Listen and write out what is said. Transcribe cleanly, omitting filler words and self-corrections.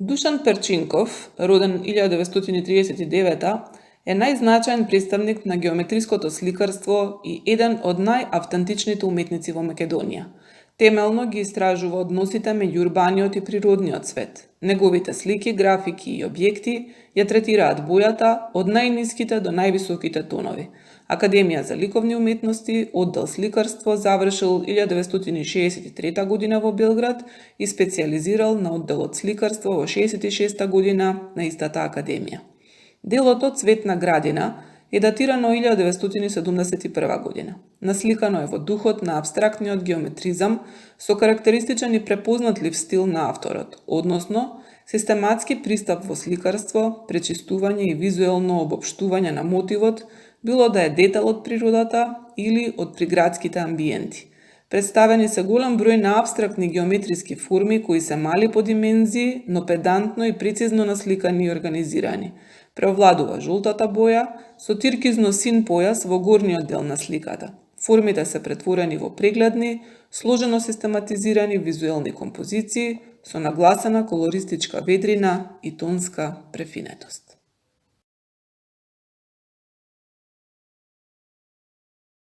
Душан Перчинков, роден 1939, е најзначаен представник на геометриското сликарство и еден од најавтентичните уметници во Македонија. Темелно ги истражува односите меѓу урбаниот и природниот свет. Неговите слики, графики и објекти ја третираат бојата од најниските до највисоките тонови. Академија за ликовни уметности, оддел сликарство, завршил 1963 година во Белград и специализирал на одделот сликарство во 66 година на истата академија. Делото Цветна градина е датирано 1971 година. Насликано е во духот на абстрактниот геометризам со карактеристичен и препознатлив стил на авторот, односно систематски пристап во сликарство, пречистување и визуелно обобштување на мотивот, било да е детал од природата или од приградските амбиенти. Представени се голем број на абстрактни геометриски форми кои се мали по димензии, но педантно и прецизно насликани и организирани. Преовладува жолтата боја со тиркизно син појас во горниот дел на сликата. Формите се претворени во прегледни, сложено систематизирани визуелни композиции со нагласена колористичка ведрина и тонска префинетост.